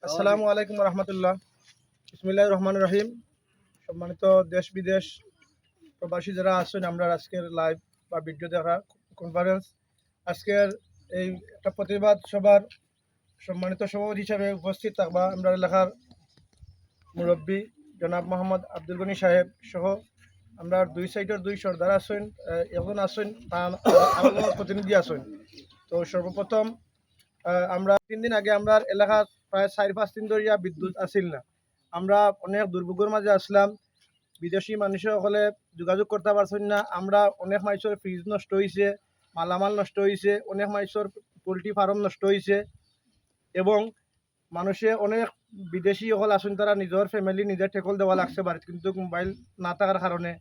আসসালামু আলাইকুম রহমতুল্লাহ। বিসমিল্লাহির রহমানির রহিম। সম্মানিত দেশ বিদেশ প্রবাসী যারা আছেন, আমরা আজকের লাইভ বা ভিডিও দেখা কনফারেন্স, আজকের এই একটা প্রতিবাদ সভার সম্মানিত সভাপতি হিসাবে উপস্থিত থাকবা আমরা এলাকার মুরব্বী জনাব মোহাম্মদ আব্দুল গনি সাহেব সহ আমরা দুই সাইডের দুই সর্দার আছেন, এখন আছেন আরো প্রতিনিধি আছেন। তো সর্বপ্রথম আমরা 3 দিন আগে আমরা এলাকার প্রায় 4-5 দিন ধরিয়া বিদ্যুৎ আসিল না। আমরা অনেক দুর্ভোগের মাঝে আসলাম। বিদেশি মানুষ সকলে যোগাযোগ করতে পারছেন না। আমরা অনেক মানুষের ফ্রিজ নষ্ট হয়েছে, মালামাল নষ্ট হয়েছে, অনেক মানুষের পোলট্রি ফার্ম নষ্ট হয়েছে এবং মানুষে অনেক বিদেশি সকল আসুন, তারা নিজের ফ্যামিলি নিজের টেকল দেওয়া লাগছে বাড়িতে, কিন্তু মোবাইল না থাকার কারণে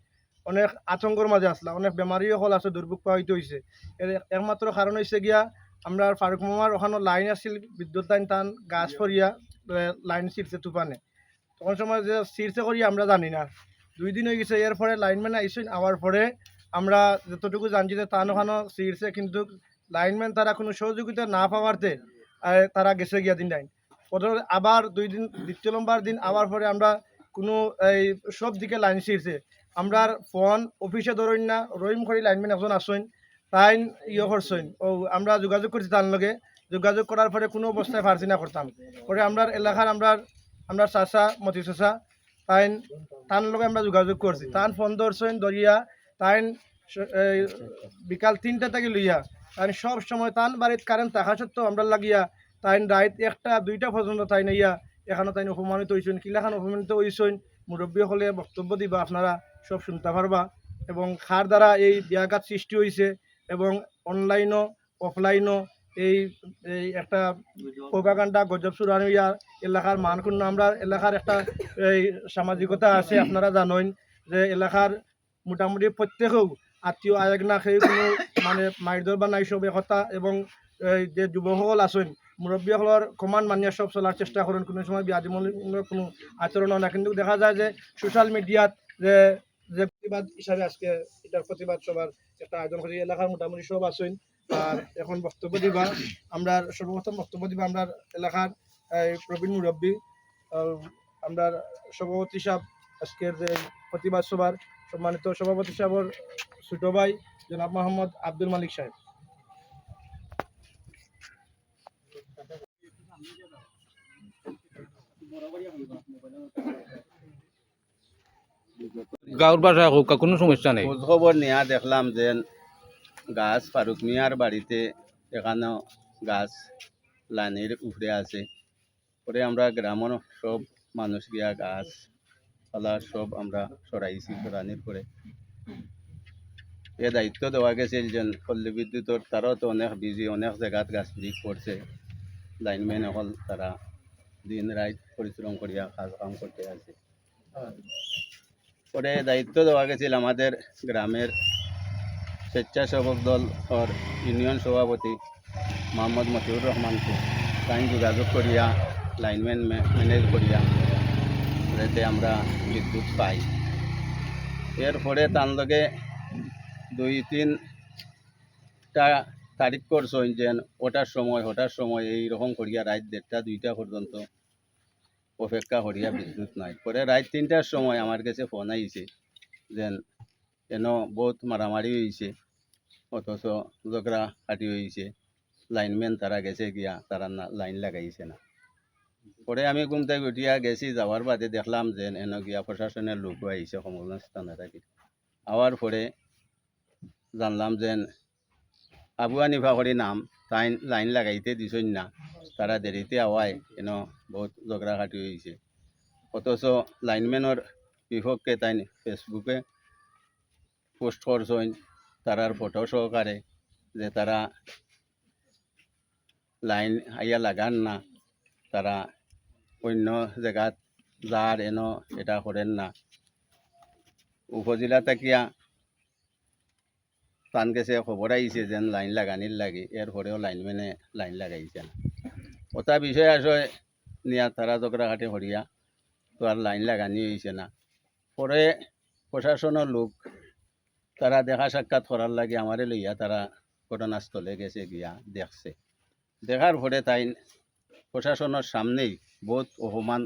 অনেক আতঙ্কর মাঝে আসলাম। অনেক বেমারি সকল আছে, দুর্ভোগ পাইতে হয়েছে। এর একমাত্র কারণ হয়েছে গিয়া আমরা ফারুক মামার ওখানে লাইন আসছিল, বিদ্যুৎ লাইন, টান গাছ ফরিয়া লাইন ছিঁড়ছে তুফানে। তখন সময় যে ছিঁড়ছে করি আমরা জানি না। 2 দিন হয়ে গেছে। এর পরে লাইনম্যান আইসেন, আওয়ার পরে আমরা যতটুকু জানছি যে তান ওখানে ছিঁড়ছে, কিন্তু লাইনম্যান তারা কোনো সহযোগিতা না পাওয়ারতে তারা গেছে গিয়া দিন লাইন। আবার 2 দিন, দ্বিতীয় নম্বর দিন আবার পরে আমরা কোনো এই সব দিকে লাইন ছিঁড়ছে। আমরা ফোন অফিসে ধরেন না, রহিম করি লাইনম্যান একজন আসেন, তাই করছেন। ও আমরা যোগাযোগ করছি তার লগে, যোগাযোগ করার পরে কোনো অবস্থায় পারছি না করতাম। পরে আমরা এলাকার আমরা চাচা মতি চাচা তাই তার লগে আমরা যোগাযোগ করছি, তান ফোন ধরছেন, ধরিয়া তাই বিকাল 3টা থেকে লইয়া তাই সব সময় তান বাড়িতে কারেন্ট থাকা সত্ত্বেও আমরা লাগিয়া তাই রাত 1টা 2টা পর্যন্ত তাই নাইয়া এখানে তাই অপমানিত হয়েছেন। কিলাখান অপমানিত হয়েছেন মুরব্বী হলে বক্তব্য দিবা, আপনারা সব শুনতে পারবা। এবং খার দ্বারা এই ব্যাঘাত সৃষ্টি হয়েছে এবং অনলাইনও অফলাইনও এই এই একটা প্রোপাগান্ডা গজব চুরানো ইয়া এলাকার মানক্ষুণ্ণ। আমরা এলাকার একটা এই সামাজিকতা আছে, আপনারা জানেন যে এলাকার মোটামুটি প্রত্যেকেও আত্মীয় আয়েক না সেই কোনো মানে মাইদর বা নাই সব একতা, এবং যে যুৱকসকল আছেন মুরব্বীসকলের কমান্ড মানিয়া সব চলার চেষ্টা করেন, কোনো সময় বিয়াদিমূলক কোনো আচরণ না। কিন্তু দেখা যায় যে সোশ্যাল মিডিয়াত যে যে প্রতিবাদ হিসাবে আজকে এটার প্রতিবাদ সবার একটা আয়োজন করি, এলাকার মোটামুটি সব আছেন। আর এখন বক্তব্য দিবা আমরা সর্বপ্রথম বক্তব্য দিবা আমরা এলাকার প্রবীণ মুরব্বী, আমরা সভাপতি সাহেব, আজকের যে প্রতিবাদ সভার সম্মানিত সভাপতি সাহেবের ছোট ভাই জনাব মোহাম্মদ আব্দুল মালিক সাহেব। গাঁৱৰ বাসায় হোক কোনো সমস্যা নেই। খোঁজ খবর নেওয়া দেখলাম যে গাছ ফারুক মিয়ার বাড়িতে এখানেও গাছ লাইনের উপরে আছে। পরে আমরা গ্রামের সব মানুষ গিয়া গাছ পালা সব আমরা সরাইছি। সরানির পরে এ দায়িত্ব দেওয়া গেছিল যে পল্লী বিদ্যুতের, তারাও তো অনেক বিজি, অনেক জায়গাত গাছ ব্রিক করছে। লাইনম্যান হল তারা দিন রাত পরিশ্রম করিয়া কাম করতে আছে। পরে দায়িত্ব দেওয়া গেছিল আমাদের গ্রামের স্বেচ্ছাসেবক দল ওর ইউনিয়ন সভাপতি মোহাম্মদ মতিউর রহমানকে। তাই যোগাযোগ করিয়া লাইনম্যান ম্যানেজ করিয়া যাতে আমরা বিদ্যুৎ পাই। এরপরে তার লগে 2-3টা তারিখ করছেন যে ওটার সময় এইরকম করিয়া রাত 1:30-2টা পর্যন্ত অপেক্ষা করিয়া বিদ্যুৎ নাই। পরে রাত 3টার সময় আমার কাছে ফোন আইছে যে এন বহুত মারামারি হয়েছে, অথচ ঝগড়া কাটি হয়েছে, লাইনম্যান তারা গেছে গিয়া তারা লাইন লাগাইছে না। পরে আমি ঘুম থেকে উঠিয়া গেছি, যাওয়ার বাদে দেখলাম যে এন গিয়া প্রশাসনের লোক আইছে সমস্থানে থাকি। আওয়ার পরে জানলাম যে আবু হানিফা করে নাম, তাই লাইন লাগাইতে দিছেন না, তারা দেরিতে আওয়ায় এন বহুত ঝগড়া কাটি হয়েছে। অথচ লাইনম্যানের বিপক্ষে তাই ফেসবুকে পোস্ট করছেন তারার ফটো সহকারে যে তারা লাইন আইয়া লাগান না, তারা অন্য জায়গাত যার এন এটা করেন না। উপজেলা থাকিয়া তান গেছে খবর আইছে যে লাইন লাগানির লাগে, এরপরেও লাইনম্যানে লাইন লাগাইছে না। ওটা বিষয় আসে নিয়া তারা ঝগড়া কাটি করিয়া তো আর লাইন লাগানি হয়েছে না। পরে প্রশাসনের লোক তারা দেখা সাক্ষাৎ করার লাগে আমারে লইয়া তারা ঘটনাস্থলে গেছে, গিয়া দেখছে। দেখার পরে তাই প্রশাসনের সামনেই বহুত অপমান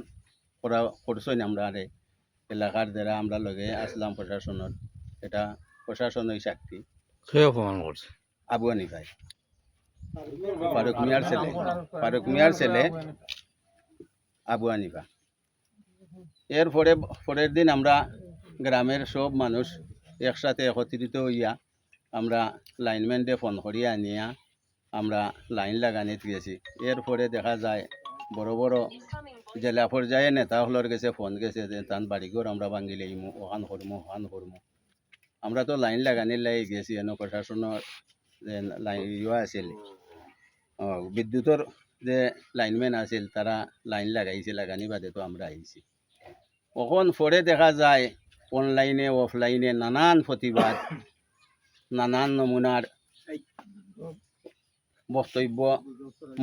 করছেন আমরা আরে এলাকার যারা আমরা লগে আসলাম প্রশাসনের, এটা প্রশাসনই সাক্ষী। সে অপমান করছে। আবু হানিফাই ফারুক মিয়ার ছেলে আবু হানিফা। এরপরে পরের দিন আমরা গ্রামের সব মানুষ একসাথে একত্রিত হইয়া আমরা লাইনম্যানকে ফোন করিয়া আনিয়া আমরা লাইন লাগানিতে গেছি। এরপরে দেখা যায় বড় বড় জেলা পর্যায়ে নেতাগুলোর কাছে ফোন গেছে যে তান বাড়িঘর আমরা ভাঙি লাইমু, ওখান করমু। আমরা তো লাইন লাগানির লাগি গেছি, এনে প্রশাসনের যে লাইন আছিল বিদ্যুতের যে লাইনম্যান আছিল তারা লাইন লাগাইছে, লাগানি বাদে তো আমরা আইছি। কখন পরে দেখা যায় অনলাইনে অফলাইনে নানান প্রতিবাদ, নানান নমুনার বক্তব্য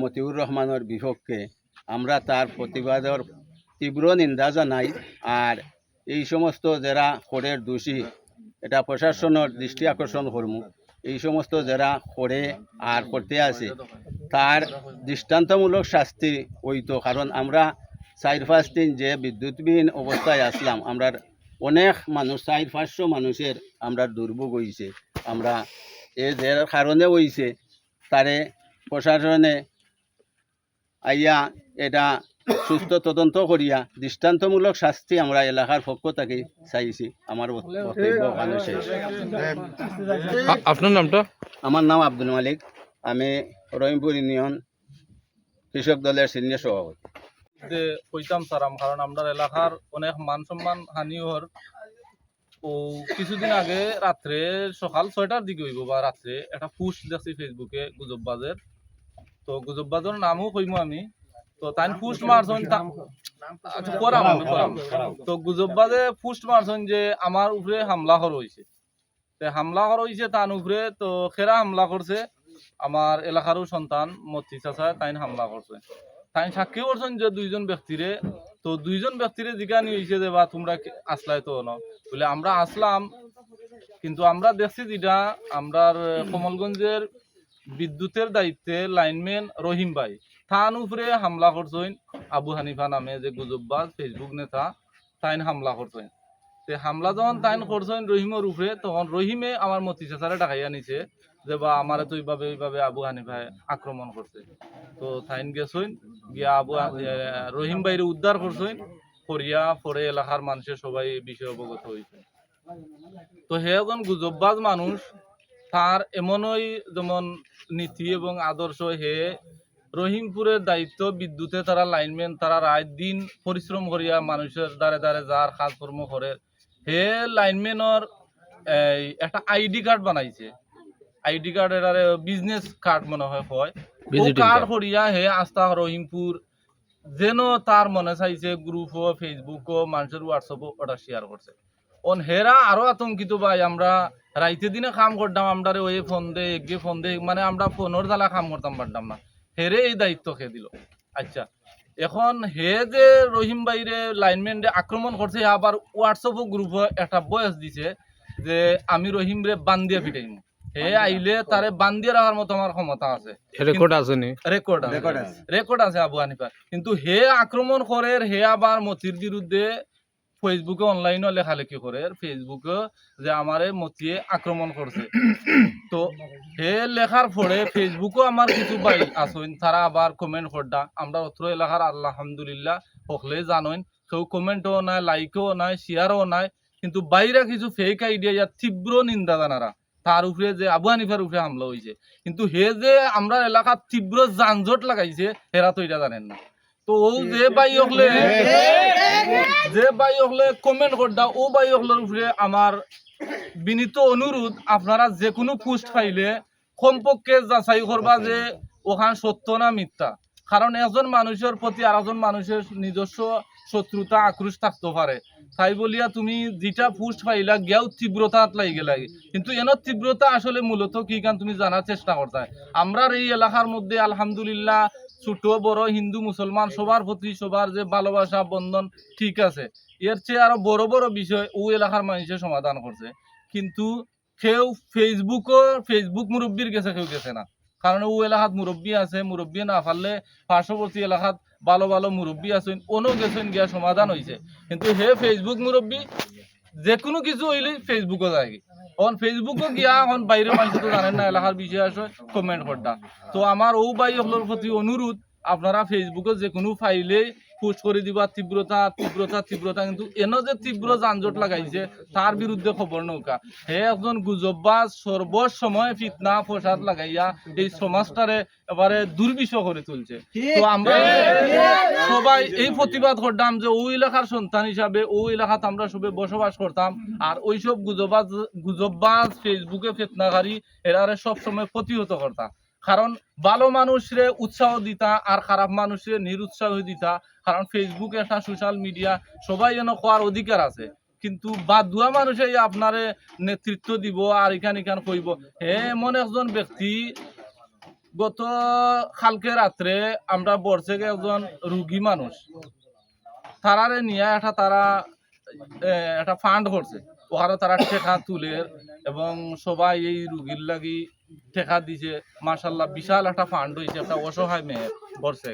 মতিউর রহমানের বিপক্ষে। আমরা তার প্রতিবাদের তীব্র নিন্দা জানাই। আর এই সমস্ত যারা খড়ের দোষী, এটা প্রশাসনের দৃষ্টি আকর্ষণ করমু, এই সমস্ত যারা করে আর করতে আছে তার দৃষ্টান্তমূলক শাস্তি হইতো। কারণ আমরা 4-5 দিন যে বিদ্যুৎবিহীন অবস্থায় আসলাম, আমরা অনেক মানুষ 400-500 মানুষের আমরা দুর্ভোগ হয়েছে। আমরা এ যে কারণে হয়েছে তারে প্রশাসনে আইয়া এটা সুস্থ তদন্ত করিয়া দৃষ্টান্তমূলক শাস্তি আমরা এলাকার পক্ষ থেকে চাইছি। আমার বক্তব্য ওখানে শেষ। আপনার নামটা? আমার নাম আব্দুল মালিক, আমি রহিমপুর ইউনিয়ন কৃষক দলের সিনিয়র সভাপতি। যে কইতাম সারাম, কারণ আমরা এলাকার অনেক মান সম্মান হানি হর। ও কিছুদিন আগে রাত্রে সকাল 6টার দিকে হইব বা রাত্রে একটা পোস্ট দেখছি ফেসবুকে গুজববাজের। তো গুজববাজের নামও কইমু আমি। তো তাই পোস্ট মারছেন তো গুজববাজে পোস্ট মারছেন যে আমার উপরে হামলা করা হয়েছে। হামলা করা হয়েছে তার উপরে, তো খেরা হামলা করছে আমার এলাকারও সন্তান মতি চাচা, তাই হামলা করছে। তাই সাক্ষী করছেন যে 2জন ব্যক্তিরে। তো 2জন ব্যক্তিরে জিজ্ঞানি হয়েছে যে বা তোমরা আসলাই তো না বলে আমরা আসলাম, কিন্তু আমরা দেখছি যেটা আমরা কমলগঞ্জের বিদ্যুতের দায়িত্বে লাইনম্যান রহিম ভাই, তার উপরে হামলা করছেন আবু হানিফা নামে যে গুজববাজ ফেসবুক নেতা, তাই হামলা করছেন। তে হামলা যখন তাইন করছেন রহিমের উপরে, তখন রহিমে আমার মতি চাচারে ডাকাইয়া নিছে যে বা আমারে তো এইভাবে আবু হানিফাই আক্রমণ করছে। তো তাইন গেছেন গিয়া রহিম ভাইরে উদ্ধার করছেন করিয়া, পরে এলাকার মানুষের সবাই বিষয়ে অবগত হয়েছে। তো হে একজন গুজববাজ মানুষ, তার এমনই যেমন নীতি এবং আদর্শ, হে রহিমপুরের দায়িত্ব বিদ্যুতে তারা লাইনম্যান, তারা রাত দিন পরিশ্রম করিয়া মানুষের দ্বারে দ্বারে যার কাজকর্ম করে। হে লাইনম্যানের একটা আইডি কার্ড বানাইছে, আইডি কার্ড এটারে বিজনেস কার্ড মনে হয় কার্ড করিয়া হে আস্থা রহিমপুর যেন তার মনে চাইছে গ্রুপও ফেসবুকও মানুষের হোয়াটসঅ্যাপও ওটা শেয়ার করছে। অন হেরা আরো আতঙ্কিত ভাই, আমরা রাইতে দিনে কাম করতাম, আমরা ওই ফোন দে এগে ফোন দে, মানে আমরা ফোনের জ্বালা কাম করতাম পারতাম না। হেরে এই দায়িত্ব খেয়ে দিল। আচ্ছা, এখন হে যে রহিম ভাইরে লাইনম্যান আক্রমণ করছে, আবার হোয়াটসঅ্যাপ গ্রুপে একটা বয়স দিছে যে আমি রহিম রে বান্দিয়া পিটাইম। হে আইলে তারে বান্দিয়া রাখার মতো আমার ক্ষমতা আছে, রেকর্ড আছে আবু হানিফা। কিন্তু হে আক্রমণ করে, হে আবার মতির বিরুদ্ধে ফেসবুকে অনলাইনে লেখালেখি করে ফেসবুকে যে আমারে মতিয়ে আক্রমণ করছে। তো হে লেখার পরে ফেসবুকে আমার কিছু ভাই আসেন, তারা আবার কমেন্ট করডা। আমরা অত্র এলাকার আলহামদুলিল্লাহ সকলে জানেন, কেউ কমেন্টও নাই, লাইকও নাই, শেয়ারও নাই, কিন্তু বাইরে কিছু ফেক আইডিয়া ইয়ার তীব্র নিন্দা জানারা তার উপরে যে আবু হানিফার উপরে হামলা হয়েছে। কিন্তু হে যে আমরা এলাকার তীব্র যানজট লাগাইছে হেরা তো এটা জানেন না। তো ও যে ভাই হলে কমেন্ট করডা, ও ভাই হলের উপরে আমার বিনীত অনুরোধ, আপনারা যে কোনো পোস্ট পাইলে কমপক্ষে যাচাই করবা যে ওখান সত্য না মিথ্যা। কারণ একজন মানুষের প্রতি আর একজন মানুষের নিজস্ব শত্রুতা আক্রোশ থাকতে পারে। তাই বলিয়া তুমি যেটা পোস্ট পাইলা গিয়াও তীব্রতা লাগে লাগে, কিন্তু এর তীব্রতা আসলে মূলত কি কারণ তুমি জানার চেষ্টা করতে। আমরা এই এলাকার মধ্যে আলহামদুলিল্লাহ ছোট বড় হিন্দু মুসলমান সবার প্রতি সবার যে ভালোবাসা বন্ধন ঠিক আছে, এর চেয়ে আরো বড় বড় বিষয় ও এলাকার মানুষের সমাধান করছে। কিন্তু কেউ ফেসবুক মুরব্বীর গেছে, কেউ গেছে না। কারণ ও এলাকাত মুরব্বী আছে, মুরব্বী না পারলে পার্শ্ববর্তী এলাকাত ভালো ভালো মুরব্বী আছেন, অন্য গেছেন গিয়া সমাধান হয়েছে। কিন্তু হে ফেসবুক মুরব্বী যে কোনো কিছু হইলে ফেসবুকও যায়, এখন ফেসবুকও গিয়া এখন বাইরের মানুষ তো জানেন না এলাকার বিষয়ে আসে কমেন্ট করতা। তো আমার ও ভাই সকলের প্রতি অনুরোধ, আপনারা ফেসবুকে যে কোনো ফাইলে পোস্ট করে দিবা তীব্রতা তীব্রতা তীব্রতা, কিন্তু এনে যে তীব্র যানজট লাগাইছে তার বিরুদ্ধে খবর নৌকা। হে একজন গুজববাজ সর্বসময় ফিতনা ফসাদ লাগাইয়া এই সমাজটারে এবারে দুর্বিষহ করে তুলছে। তো আমরা সবাই এই প্রতিবাদ করতাম যে ওই এলাকার সন্তান হিসাবে ওই এলাকাত আমরা সবাই বসবাস করতাম, আর ওইসব গুজববাজ ফেসবুকে ফিতনাকারী এরারে সবসময় প্রতিহত করতাম। কারণ ভালো মানুষরে উৎসাহ দিতা আর খারাপ মানুষরে নিরুৎসাহ দিতা। কারণ ফেসবুক একটা সোশ্যাল মিডিয়া, সবাই যেন কোয়ার অধিকার আছে, কিন্তু বাদুয়া মানুষে আপনারে নেতৃত্ব দিব আর এখান কইব। হে এমন একজন ব্যক্তি, গত কালকে রাত্রে আমরা বর্ষেকে একজন রুগী মানুষ তারারে নিয়ে তারা একটা ফান্ড করছে, ওখানে তারা টেকা তুলে এবং সবাই এই রুগীর লাগি টেকা দিছে। মাশাল্লাহ বিশাল একটা ফান্ড হয়েছে, একটা অসহায় মেয়ে বর্ষে।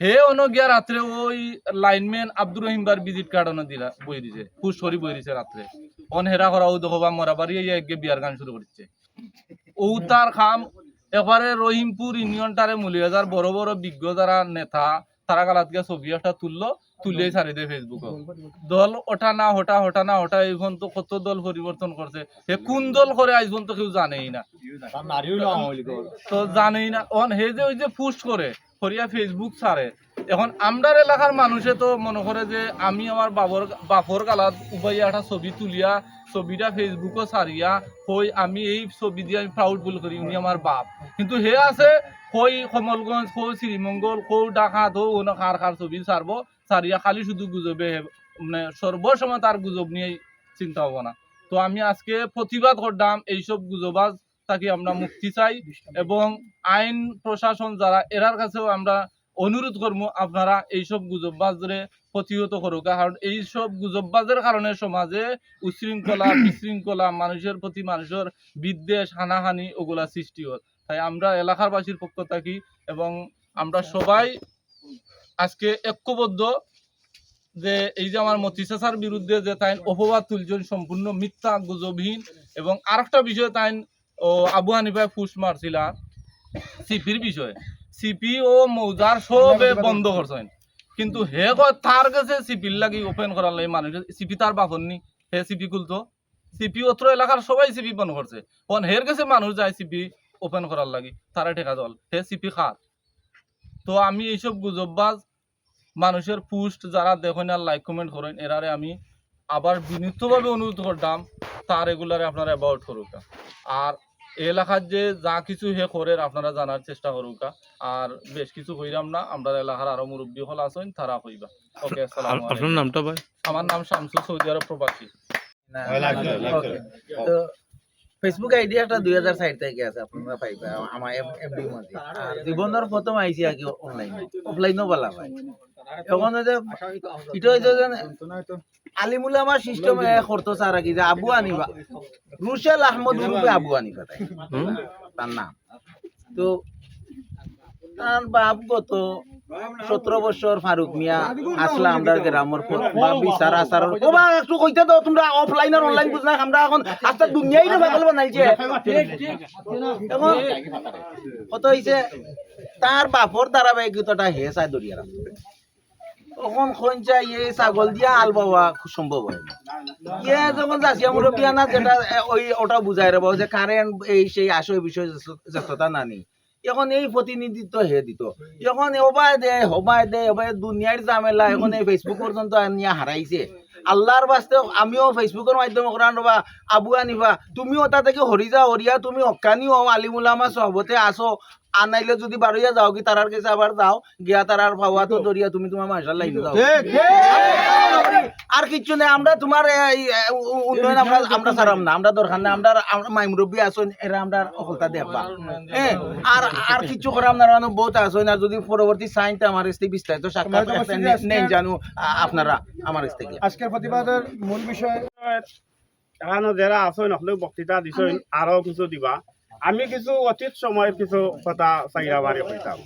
হে অনগিয়া রাত্রে ওই লাইনম্যান আব্দুর রহিম বার ভিজিট কার্ড দিলা বই দিছে, ফুসরি বই দিছে রাত্রে। অন হেরা করা ও দেখবা মরা বাড়ি বিয়ার গান শুরু করছে। ও তার খাম এবারে রহিমপুর ইউনিয়নটারে মুলিয়াজার বড় বড় বিজ্ঞ যারা নেতা তারা গালাত গিয়া ছবি একটা তুলে ছাড়ি দেয় ফেসবুকে। দল ওঠা না হটা এখন তো কত দল পরিবর্তন করছে, হে কোন দল করে আজ পর্যন্ত কেউ জানেই না, তো জানেই না। হে যে ওই যে পোস্ট করে করিয়া ফেসবুক ছাড়ে, এখন আমরার এলাকার মানুষে তো মনে করে যে আমি আমার বাপর গালাত উপাইয়া একটা ছবি তুলিয়া ছবিটা ফেসবুকও ছাড়িয়া কই আমি এই ছবি দিয়ে আমি প্রাউড ফিল করি উনি আমার বাপ। কিন্তু হে আছে কই কমলগঞ্জ, কই শ্রীমঙ্গল, কই ডাকাত, কার ছবি ছাড়বো, ছাড়িয়া খালি শুধু গুজবে, মানে সর্বসময় তার গুজব নিয়ে চিন্তা হবো না। তো আমি আজকে প্রতিবাদ করলাম এইসব গুজবাজ তাকে আমরা মুক্তি চাই, এবং আইন প্রশাসন যারা এরার কাছেও আমরা অনুরোধ করবো আপনারা এইসব গুজববাজরে প্রতিহত করুক। কারণ এইসব গুজববাজের কারণে সমাজে উশৃঙ্খলা বিশৃঙ্খলা, মানুষের প্রতি মানুষের বিদ্বেষ হানাহানি ওগুলা সৃষ্টি হয়। তাই আমরা এলাকার বাসীর পক্ষ থাকি এবং আমরা সবাই আজকে ঐক্যবদ্ধ যে এই যে আমার মতি চাচার বিরুদ্ধে যে তাই অপবাদ তুলছেন সম্পূর্ণ মিথ্যা গুজবহীন। এবং আরেকটা বিষয় তাই আবু হানিফায় ফুস মারছিলা সিপির বিষয়ে, সিপি ও মৌজার সবে বন্ধ করছেন, কিন্তু হে কয় তার কাছে সিপির লাগি ওপেন করার লাগে মানুষ, সিপি তার বাপন নি, হে সিপি খুলতো, সিপি অত্র এলাকার সবাই সিপি বন্ধ করছে, কারণ হের কাছে মানুষ যায় সিপি ওপেন করার লাগি, তারা ঠেকা দল হে সিপি খার। তো আমি এইসব গুজববাজ মানুষের পোস্ট যারা দেখেন আর লাইক কমেন্ট করেন এরারে আমি আবার বিনীতভাবে অনুরোধ করতাম তার এগুলারে আপনারা অ্যাভয়েড করুক, আর এলাকার যে যা কিছু হে করে আপনারা জানার চেষ্টা করুক, আর বেশ কিছু হইরাম না, আমরা এলাকার আরো মুরব্বী হল আছেন তারা হইবা। ওকে, আসসালামু আলাইকুম। আপনার নামটা ভাই? আমার নাম শামসু, সৌদি আরব প্রবাসী। তো ফেসবুক আইডি একটা 2004 থেকে আছে, আপনারা পাইবা আমার এফডি মধ্যে। আর জীবনের প্রথম আইসি আগে অনলাইন, অফলাইনও বলা হয়। এখন যে এটা হইছে যে আলিমুল আমার সিস্টেম করতো স্যার কি যে আবু হানিফা, রুশেল আহমদ রূপে আবু হানিফা তার নাম। তো তার বাপ গত 17 বছর ফারুক মিয়া আসলা আমরা গ্রামের বিচার আচার একটু কইতে দাও তোমরা, অফলাইন আর অনলাইন বুঝ না, আমরা এখন আস্তে দুনিয়াই না পাগল বানাইছে। এখন কত হইছে তার বাপর ধারাবাহিকতাটা হে চাই দরিয়া তখন খঞ্চা ইয়ে ছাগল দিয়া আল বাবা খুব সম্ভব হয় না। ইয়ে যখন যাচ্ছি আমরা বিয়ানা যেটা ওই ওটা বুঝাই রাখবো যে কারেন্ট এই সেই আসে বিষয় যতটা নানি, এখন এই প্রতিনিধিত্ব হে দিত, এখন হবাই দে দুনিয়ার ঝামেলা এখন এই ফেসবুক পর্যন্ত নিয়ে হারাইছে। আল্লাহর বাস্তে আমিও ফেসবুকের মাধ্যমে কোরআন রবা আবু হানিফা তুমিও ওটা থেকে হরিয়া তুমি হকানি হও, আলিমুলামা সহবতে আসো, আনাইলে যদি বারইয়া যাও কি তারার কাছে আবার যাও গিয়া তারার ভাবা তো দরিয়া তুমি তোমার মার্শাল লাইনে যাও, আর কিছু নেই। আমরা তোমার উন্নয়ন আমরা ছাড়াম না, আমরা দরকার না, আমরা মাইমুরব্বী আসুন এরা আমরা অকলতা দেখবা, হ্যাঁ, আর কিছু করাম না, বহুত আসুন। আর যদি পরবর্তী সাইনটা আমার কাছ থেকে বিস্তারিত সাক্ষাৎ নেই জানো আপনারা আমার কাছ থেকে। আজকের প্রতিবাদের মূল বিষয় এখানে যারা আছেন সকলে বক্তৃতা দিছেন, আরো কিছু দিবা। আমি কিছু অতীত সময়ের কিছু কথা চাইরা বাড়ি হইতাম।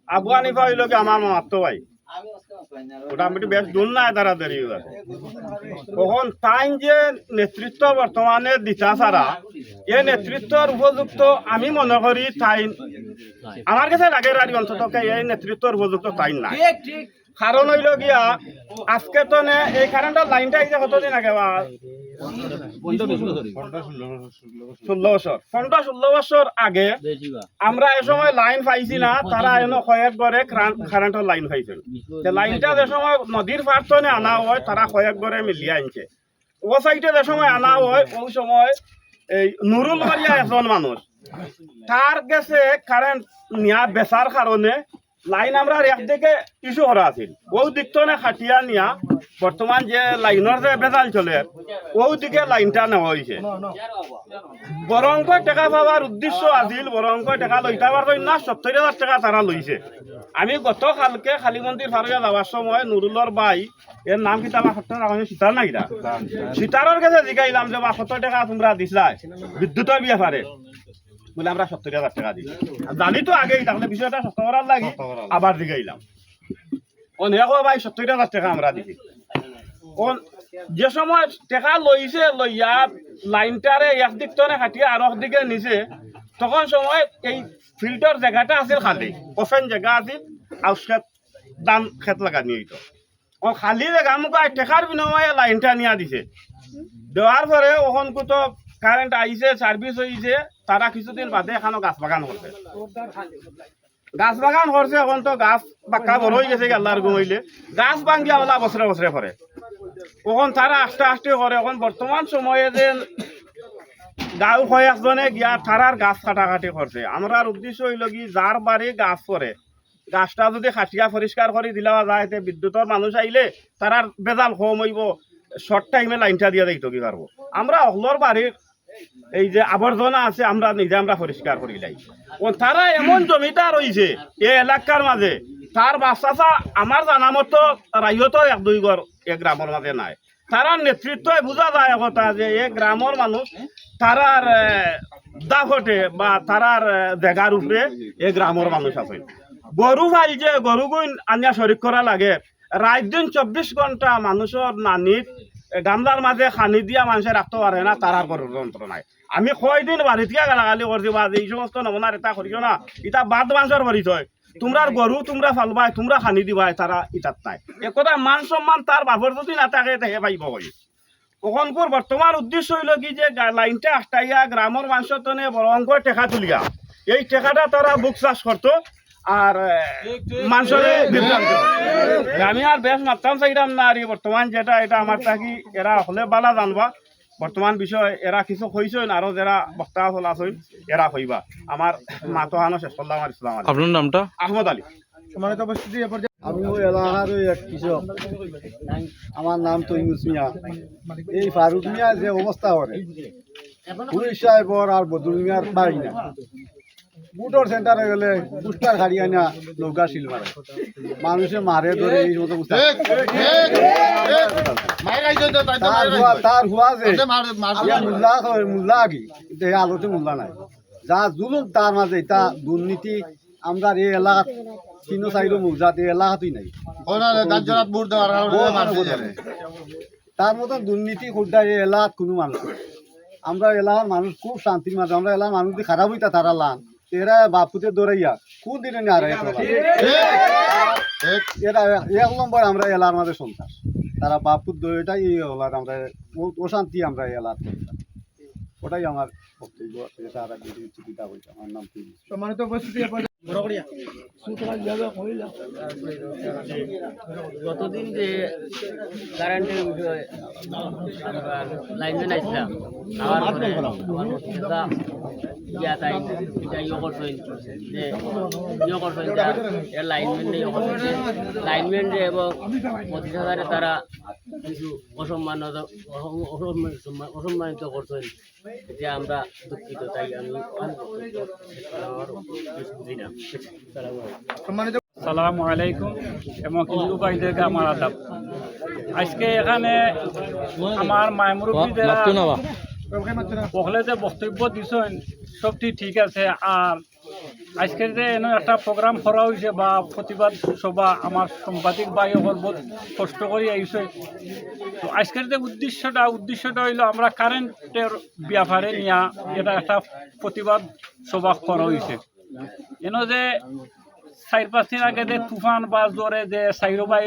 আবু হানিফা হইল কি আমার মামাতো ভাই, মোটামুটি বেশ দূর নাই তাড়াতাড়ি আছে। তখন তাই যে নেতৃত্ব বর্তমানে দিতা ছাড়া এই নেতৃত্বর উপযুক্ত আমি মনে করি তাই আমার কাছে লাগে আর অন্তত এই নেতৃত্বর উপযুক্ত তাই নাই। কারণ হইল গিয়া আজকে তো এই কারেন্টের লাইনটা আইছে কতদিন আগে 15-16 বছর আগে আমরা এ সময় লাইন পাইছি না, তারা এনে কয়েক ঘরে কারেন্টের লাইন পাইছেন। লাইনটা যে সময় নদীর পার্থনে আনা হয় তারা কয়েক ঘরে মিলিয়ে আনছে। ও সাইডে যে সময় আনা হয় ওই সময় এই নুরুল মারিয়া একজন মানুষ তার গেছে কারেন্ট নিয়া বেচার কারণে লাইন আমরা একদিকে ইস্যু করা আছিল, ওই দিকটনে খাটিয়া নিয়া বর্তমান যে লাইনের যে বেজাল চলে ওই দিকে লাইনটা নেওয়া হয়েছে। বরংক টাকা পাওয়ার উদ্দেশ্য আছিল, বরংক টাকা লইতে পারবেন না, 70,000 টাকা তারা লইছে। আমি গতকালকে কালী মন্দির ফারুয়া যাওয়ার সময় নুরুলর ভাই এর নাম কিতা বা সীতার না কিতা সীতারের কাছে জিগাইলাম যে 70 টাকা তোমরা দিছলাই বিদ্যুতের ব্যাপারে, বলে আমরা 70,000 টাকা দিই। জানি তো আগেই তাহলে বিষয়টা সত্য করার লাগে আবার জিগাইলাম অনেক ভাই 70,000 টাকা আমরা দিই। যে সময় টাকা লইছে লইয়া লাইনটারে একদিক তনে খাটিয়ে আর একদিকে নিছে, তখন সময় এই ফিল্টার জায়গাটা আছিল খালি ওপেন জায়গা আছিল, আউসখাত ধান খেত লাগানি হইতো। খালি জায়গা মোক টাকার বিনিময়ে লাইনটা নিয়ে দিছে। দেওয়ার পরে ওখান তো কারেন্ট আইছে, সার্ভিস হয়েছে, তারা কিছুদিন বাদে এখানে গাছ বাগান করছে। গাছ বাগান করছে, এখন তো গাছ বাক্কা বড় হয়ে গেছে, আল্লাহর ঘুমাইলে গাছ ভাঙ্গিয়া ওলা বছরে বছরে পরে। এখন তারা আস্তে আস্তে করে। এখন বর্তমান সময়ে যে গাঁও কয়েকজনে গিয়া তারার গাছ কাটাকাটি করছে। আমরার উদ্দেশ্য হইল কি যার বাড়ি গাছ পরে গাছটা যদি খাটিয়া পরিষ্কার করে দিলা যায়, বিদ্যুতের মানুষ আইলে তারার বেজাল কম হইব, শর্ট টাইমে লাইনটা দিয়ে দিতে কি পারবো। আমরা অহলর বাড়ির এই যে আবর্জনা আছে আমরা নিজে আমরা পরিষ্কার করি লাই। তারা এমন জমিটা রয়েছে এই এলাকার মাঝে, তার বাচ্চা আমার জানা মতো রাইহতো 1-2 ঘর এই গ্রামের মাঝে নাই। তারার নেতৃত্বে বোঝা যায় কথা যে এই গ্রামের মানুষ তারার দাফটে বা তারার জায়গার উপরে এই গ্রামের মানুষ আছে। গরু ভাই যে গরু গুণ আনিয়া শরিক করা লাগে, রাত দিন 24 ঘন্টা মানুষের নানিত গামলার মাঝে খানি দিয়া মানুষের রাখতে পারে না, তারার গরুর যন্ত্র নাই। আমি কয়দিন বাড়ি থেকে গালাগালি করছি বা এই সমস্ত নমুনার এটা করিও না, এটা বাদ মানুষের পরিচয়। তোমরার গরু তোমরা ফালবাই, তোমরা খানি দিবাই, তারা ইটাত নাই। একথা মান সম্মান তার বাপর যদি না থাকে তাকে পাইব কই। ওখানকার বর্তমান উদ্দেশ্য হইল কি যে লাইনটা আটটাইয়া গ্রামের মানুষের তনে বড় অঙ্কের টেকা তুলিয়া এই টেকাটা তারা বুক চাষ করতো আর মানুষের বিভ্রান্ত। আমি আর বেশ মারতাম চাইলাম না। আর বর্তমান যেটা এটা আমার থাকি এরা হলে বালা জানবা বর্তমান বিষয় এরা কিছু কইছেন, আরো যারা বক্তা হল আছেন এরা কইবা। আমার মাতহানো শেষ করলাম। আর ইসলাম আলাইকুম। আপনার নামটা? আহমদ আলী। সম্মানিত উপস্থিতি, আমি ওই এলাকার এক কৃষক, আমার নাম তৈমুস মিয়া। এই ফারুক মিয়া যে অবস্থা করে পুলিশ সাহেবর আর বদরুল মিয়ার পাই না, বুটর সেন্টারে গেলে বুস্টার খাড়ি আনা নৌকা শিল মারে, মানুষে মারে ধরে এই মতো তার হুয়া যে মুল্লা আগে আলোতে মুল্লা নাই, যা জুলুম তার মাঝে তা দুর্নীতি আমরা এই এলাকা 3-4 মৌজাত এই এলাকাতেই নাই। তার মতন দুর্নীতি খুঁজা এই এলাকাত কোনো মানুষ নেই। আমরা এলাকার মানুষ খুব শান্তির মাঝে, আমরা এলাকার মানুষ যদি খারাপ হইতা তারা লান এরা বাপুতে দৌড়াইয়া কোন দিনে নিয়ে আর এরা 1 নম্বর আমরা এলাকার মাঝে সন্ত্রাস, তারা বাপুর দৌড়াইটাই এই এলাকার আমরা অশান্তি, আমরা এই এলাকা ওটাই আমার বক্তব্য। আমার নাম সম্মানিত উপস্থিতি, গতদিন যে কারেন্টের বিষয়ে লাইনম্যান আসলাম, আমার পরে তাই এটা ইয়ে করছেন যে ইয়ে করছেন এর লাইনম্যান লাইনম্যান এবং 25,000 তারা কিছু অসম্মানিত করছেন, যে আমরা দুঃখিত। তাই আমি বুঝি না। সম্মানিত সালামু আলাইকুম এবং হিন্দু ভাইদেরকে আমার আদাব। আজকে এখানে আমার মায়মুরব্বীরা ওখানে যে বক্তব্য দিছেন সবটি ঠিক আছে। আর আজকের যে এনে একটা প্রোগ্রাম করা হয়েছে বা প্রতিবাদ সভা, আমার সাংবাদিক ভাই ওর বহুত কষ্ট করে আইছে। তো আজকের যে উদ্দেশ্যটা হইলো আমরা কারেন্টের ব্যাপারে নিয়ে এটা একটা প্রতিবাদ সভা করা হয়েছে। এনে যে 4-5 দিন আগে যে তুফান বা জ্বরে যে সাইরোবাই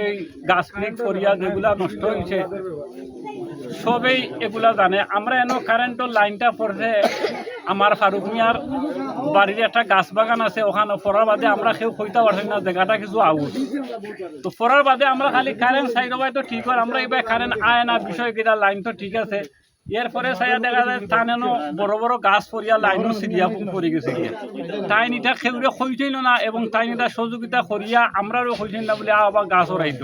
গাছ ক্লিক করিয়া যেগুলা নষ্ট হয়েছে সবেই এগুলা জানে। আমরা এনে কারেন্টের লাইনটা পড়ছে আমার ফারুক মিয়ার বাড়ির একটা গাছ বাগান আছে, ওখানে পড়ার বাদে আমরা কেউ কইতে পারছি না জায়গাটা কিছু আউট। তো পড়ার বাদে আমরা খালি কারেন্ট সাইরোবাই তো ঠিক হয়, আমরা এবার কারেন্ট আয় না বিষয় কিনা লাইন তো ঠিক আছে। এরপরে সাইয়া দেখা যায় টানেনো বড় বড় গাছ পরিয়া লাইনও সিরিয়া পড়ে গেছে গিয়া। তাই নিটা খেউরে খইছিল না এবং তাই নিটা সহযোগিতা করিয়া আমরাও খইছিল না বলে আবার গাছ ওরাইত।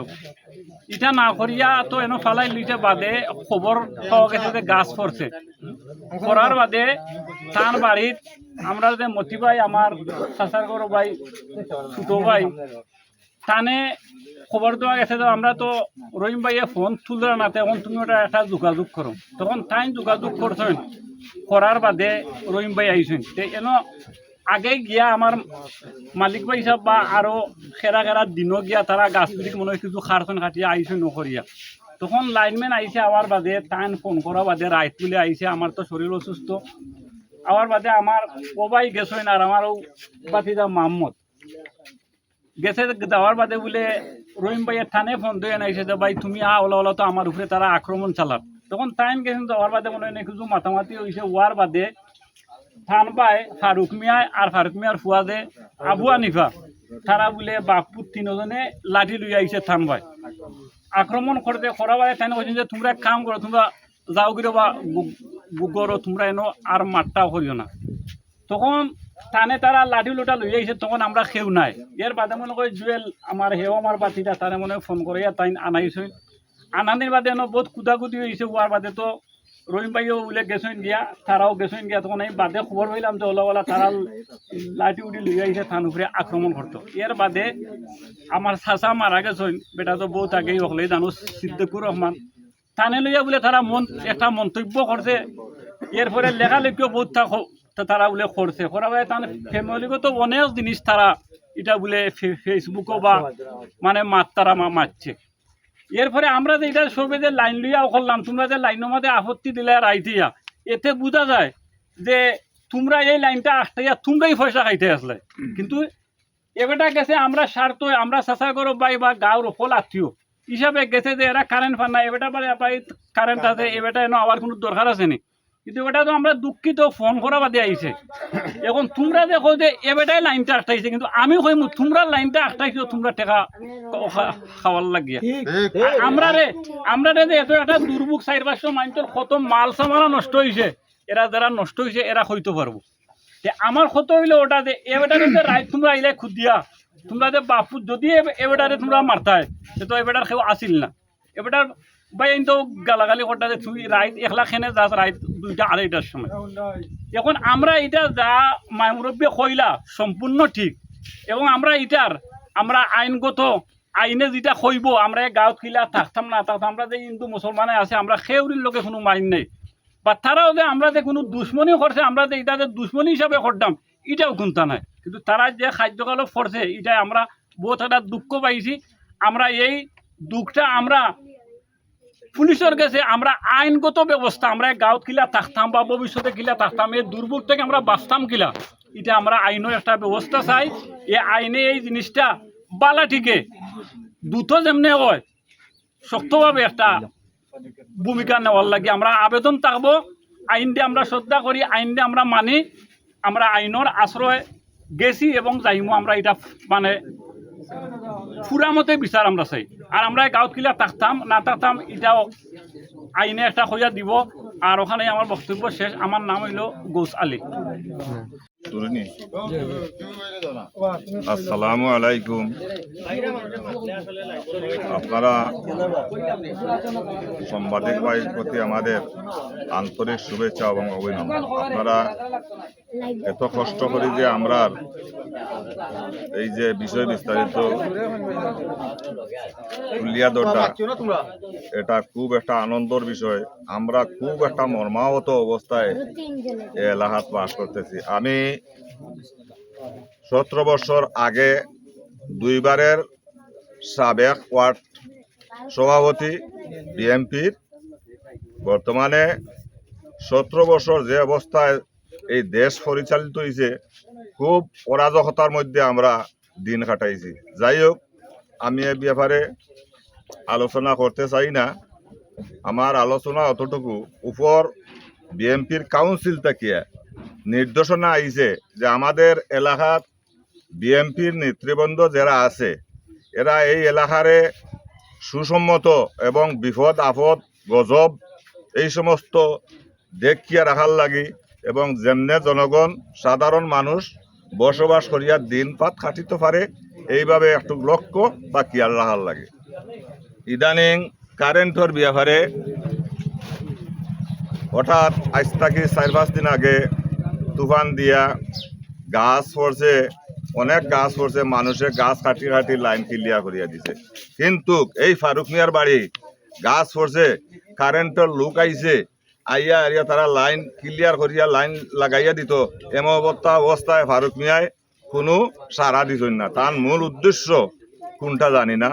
এটা না করিয়া তো এনে ফালাই লইতে বাদে খবর পাওয়া গেছে যে গাছ পড়ছে। পড়ার বাদে তার বাড়ির আমরা যে মতি ভাই, আমার চাচার বড় ভাই, ছোট ভাই, টানে খবর দেওয়া গেছে। তো আমরা তো রহিম ভাইয়ে ফোন তুললে না, তখন তুমি ওটা একটা যোগাযোগ করো। তখন তাই যোগাযোগ করছেন, করার বাদে রহিম ভাই আইসেন। এন আগে গিয়া আমার মালিক ভাই সাহেব বা আরো খেরা দিনও গিয়া তারা গাছ পিড়ি মনে হয় কিছু খারছেন কাটিয়া আইসেন নকরিয়া। তখন লাইনম্যান আইসে আওয়ার বাদে টাইম ফোন করা বাদে রাইত তুলে আইসে। আমার তো শরীর অসুস্থ, আওয়ার বাদে আমার ওবাই গেছেন আর আমার বাতিদা মোহাম্মদ গেছে। যাওয়ার বাদে বলে রহিম ভাইয়ের থানে ফোন দিয়ে নাইছে যে ভাই তুমি ওলা তো আমার উপরে তারা আক্রমণ চালার। তখন টাইম গেছেন, যাওয়ার বাদে মনে হয় কিছু মাতামাতি হয়েছে। ওয়ার বাদে থান পায় ফারুক মিয়া আর ফারুক মিয়ার ফুয়াদে আবু আনিফা, তারা বলে বাপুর 3জনে লাঠি লইয়া আইছে থান পায় আক্রমণ করতে। করা বাদে তাই বলছেন যে তোমরা কাম করো, তোমরা যাও গিরো বা গুগরো, তোমরা এনো আর মারটাও করিও না। তখন টানে তারা লাঠি লোটা লইয়া আইছে, তখন আমরা খেউ নাই। এর বাদে মনে করি জুয়েল আমার হেও আমার বাতিটা তারা মনে ফোন করিয়া তাই আনাইছে। আনানির বাদে বহুত কুদাকুদি হয়েছে। হওয়ার বাদে তো রহিম ভাইও বলে গেছেন গিয়া, তারাও গেছেন গিয়া। তখন এই বাদে খবর পাইলাম যে ওলা তারা লাঠি উঠি লইয়া আইছে থান উপরে আক্রমণ করতো। এর বাদে আমার চাচা মারা গেছেন, বেটা তো বহুত আগেই হলেই জানো, সিদ্দিকুর রহমান। থানে লইয়া বলে তারা একটা মন্তব্য করছে। এরপরে লেখালেখিও বহুত তারা বলে করছে। করা হয় তার ফ্যামিলিগত অনেক জিনিস তারা এটা বলে ফেসবুকও বা মানে তারা মারছে। এরপরে আমরা যে এটা সবে যে লাইন লইয়াও করলাম, তোমরা যে লাইনের মধ্যে আপত্তি দিলে আর আইতিয়া, এতে বোঝা যায় যে তোমরা এই লাইনটা আটটাইয়া তোমরাই পয়সা খাইতে আসলে। কিন্তু এবারটা গেছে আমরা স্বার্থ, আমরা চাচা করো বাই বা গাঁর ফল আত্মীয় হিসাবে গেছে যে এরা কারেন্ট পান না, এবারটা পাই কারেন্ট আছে, এবারটা এনে আবার কোনো দরকার আছে নি। কিন্তু এটা তো আমরা দুঃখিত, ফোন করা বাদে আইছে। এখন তোমরা দেখো যে এবারটাই লাইনটা আটটাইছে, কিন্তু আমি কইমু তোমরা লাইনটা আটটাইছো তোমরা টাকা খাওয়ার লাগিয়া। আমরা রে যে এত একটা দুর্ভোগ 4-500 মানুষের কত মাল সামানা নষ্ট হয়েছে, এরা যারা নষ্ট হয়েছে এরা হইতে পারবো। আমার কত হইলো ওটা যে এবারটারে যে রাইত তোমরা আইলে খুদিয়া, তোমরা যে বাপু যদি এবারটারে তোমরা মারতায় সে তো এবারটার কেউ আসিল না। এবারটার ভাই তো গালাগালি করতে যে তুই রাইত একলা খেনে যাস রাইত 2টা-2:30টার সময়। এখন আমরা এটা যা মায়মুরব্বী কইলা সম্পূর্ণ ঠিক, এবং আমরা আইনগত আইনে যেটা কইব আমরা গাঁৱত কিলা থাকতাম না থাকতাম। আমরা যে হিন্দু মুসলমানে আছে, আমরা খেউরির লোকে কোনো মাইন নেই, বা তারাও যে আমরা যে কোনো দুশ্মনী করছে, আমরা যে এটা যে দুশ্মনী হিসাবে করতাম এটাও কোনটা নাই। কিন্তু তারা যে খাদ্যকালক করছে এটাই আমরা বহুত একটা দুঃখ পাইছি। আমরা এই দুঃখটা আমরা পুলিশের কাছে আমরা আইনগত ব্যবস্থা, আমরা গাঁৱত কিলা থাকতাম বা ভবিষ্যতে কিলা থাকতাম, এই দুর্ভোগ থেকে আমরা বাঁচতাম কিলা, এটা আমরা আইনের একটা ব্যবস্থা চাই। এই আইনে এই জিনিসটা বালা ঠিকে দ্রুত যেমনি হয় শক্তভাবে একটা ভূমিকা নেওয়ার লাগে আমরা আবেদন থাকবো। আইন দিয়ে আমরা শ্রদ্ধা করি, আইন দিয়ে আমরা মানি, আমরা আইনের আশ্রয় গেছি এবং যাইমো। আমরা এটা মানে পুরা মতে বিচার আমরা চাই। আর আমরা গাঁৱত কিলা থাকতাম না থাকতাম এটাও আইনে একটা হইয়া দিব। আর ওখানে আমার বক্তব্য শেষ। আমার নাম হইল গৌস আলী। আসসালামু আলাইকুম। আপনারা সাংবাদিক ভাইয়ের প্রতি আমাদের আন্তরিক শুভেচ্ছা এবং অভিনন্দন। আপনারা এত কষ্ট করি যে আমরা এই যে বিষয় বিস্তারিত তুলিয়া ধরা, এটা খুব একটা আনন্দের বিষয়। আমরা খুব একটা মর্মাহত অবস্থায় এই এলাকাত বাস করতেছি। আমি 17 বছর আগে দুইবারের সাবেক ওয়ার্ড সভাপতি বিএনপির। বর্তমানে 17 বছর যে অবস্থায় এই দেশ পরিচালিত হয়েছে, খুব অরাজকতার মধ্যে আমরা দিন কাটাইছি। যাই হোক, আমি এ ব্যাপারে আলোচনা করতে চাই না। আমার আলোচনা অতটুকু, উপর বিএনপির কাউন্সিল থেকে নির্দেশনা আইছে যে আমাদের এলাকার বিএনপির নেতৃবৃন্দ যারা আছে, এরা এই এলাকারে সুসম্মত এবং বিপদ আপদ গজব এই সমস্ত দেখিয়া রাখার লাগি এবং যেমনে জনগণ সাধারণ মানুষ বসবাস করিয়া দিন পাত কাটিতে পারে, এইভাবে একটু লক্ষ্য বা খেয়াল রাখার লাগে। ইদানিং কারেন্টর ব্যাপারে হঠাৎ আজ থেকে 4-5 দিন আগে তুফান দিয়া গাছ পড়ছে, অনেক গাছ পড়ছে, মানুষের গাছ কাটি কাটি লাইন ক্লিয়ার করিয়া দিছে। কিন্তু এই ফারুক মিয়ার বাড়ি গাছ পড়ছে, কারেন্টের লোক আইছে, আইয়া আইয়া তারা লাইন ক্লিয়ার করিয়া লাইন লাগাইয়া দিত। এমন অবস্থায় ফারুক মিয়ায় কোনো সারা দিতেন না। তার মূল উদ্দেশ্য কোনটা জানি না।